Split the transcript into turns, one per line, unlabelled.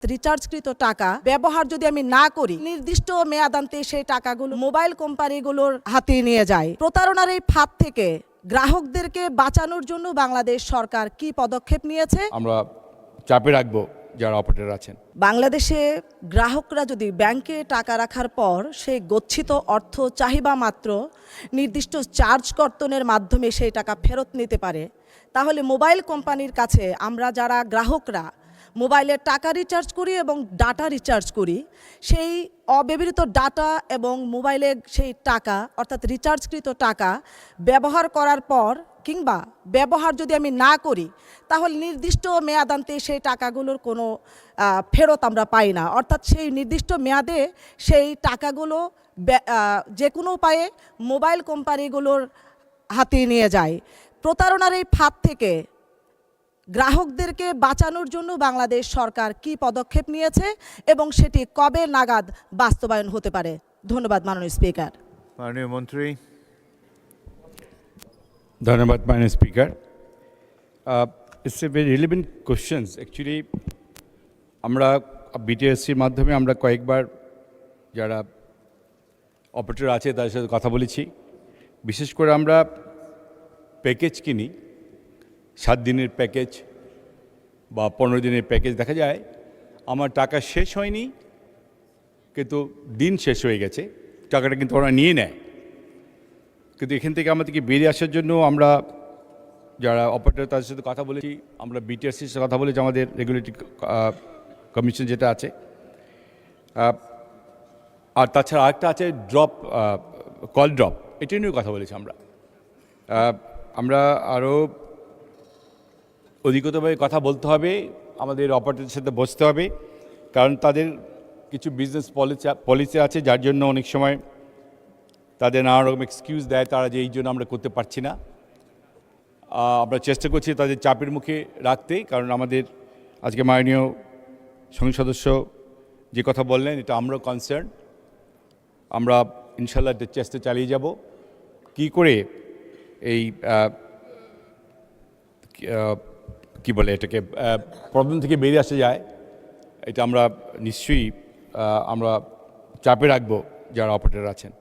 রিচার্জকৃত টাকা ব্যবহার যদি আমি না করি, নির্দিষ্ট মেয়াদান্তে সেই টাকাগুলো মোবাইল কোম্পানিগুলোর হাতে নিয়ে যায়। প্রতারণার এই ফাঁদ থেকে গ্রাহকদেরকে বাঁচানোর জন্য বাংলাদেশ সরকার কি পদক্ষেপ নিয়েছে?
আমরা চাপে রাখবো যারা অপারেটর আছেন।
বাংলাদেশে গ্রাহকরা যদি ব্যাংকে টাকা রাখার পর সেই গচ্ছিত অর্থ চাহিদা মাত্র নির্দিষ্ট চার্জ কর্তনের মাধ্যমে সেই টাকা ফেরত নিতে পারে, তাহলে মোবাইল কোম্পানির কাছে আমরা যারা গ্রাহকরা মোবাইলে টাকা রিচার্জ করি এবং ডাটা রিচার্জ করি, সেই অব্যবহৃত ডাটা এবং মোবাইলের সেই টাকা অর্থাৎ রিচার্জকৃত টাকা ব্যবহার করার পর কিংবা ব্যবহার যদি আমি না করি, তাহলে নির্দিষ্ট মেয়াদান্তে সেই টাকাগুলোর কোনো ফেরত আমরা পাই না। অর্থাৎ সেই নির্দিষ্ট মেয়াদে সেই টাকাগুলো যে কোনো উপায়ে মোবাইল কোম্পানিগুলোর হাতে নিয়ে যায়। প্রতারণার এই ফাঁদ থেকে গ্রাহকদেরকে বাঁচানোর জন্য বাংলাদেশ সরকার কি পদক্ষেপ নিয়েছে এবং সেটি কবে নাগাদ বাস্তবায়ন হতে পারে? ধন্যবাদ মাননীয় স্পিকার।
মাননীয় মন্ত্রী।
ধন্যবাদ মাননীয় speaker. It's a very relevant questions. Actually আমরা বিটিএসসির মাধ্যমে আমরা কয়েকবার যারা অপারেটর আছে তাদের সাথে কথা বলেছি। বিশেষ করে আমরা প্যাকেজ কিনি, 7 দিনের প্যাকেজ বা 15 দিনের প্যাকেজ। দেখা যায় আমার টাকা শেষ হয়নি কিন্তু দিন শেষ হয়ে গেছে, টাকাটা কিন্তু ওরা নিয়ে নেয়। কিন্তু এখান থেকে আমাদেরকে বেরিয়ে আসার জন্য আমরা যারা অপারেটর তাদের সাথে কথা বলেছি, আমরা বিটিআরসির সাথে কথা বলেছি, আমাদের রেগুলেটরি কমিশন যেটা আছে। আর তাছাড়া আরেকটা আছে ড্রপ, কল ড্রপ, এটা নিয়েও কথা বলেছি আমরা আরও অধিকতভাবে কথা বলতে হবে, আমাদের অপারেটরদের সাথে বসতে হবে, কারণ তাদের কিছু বিজনেস পলিসি আছে যার জন্য অনেক সময় তাদের নানা রকম এক্সকিউজ দেয় তারা যে এই জন্য আমরা করতে পারছি না। আমরা চেষ্টা করছি তাদের চাপের মুখে রাখতে, কারণ আমাদের আজকে মাননীয় সংসদ সদস্য যে কথা বললেন এটা আমরাও কনসার্ন। আমরা ইনশাল্লাহ চেষ্টা চালিয়ে যাব কি করে এই কি বলে এটাকে প্রবলেম থেকে বেরিয়ে আসা যায়। এটা আমরা নিশ্চয়ই আমরা চাপে রাখবো যারা অপারেটর আছেন।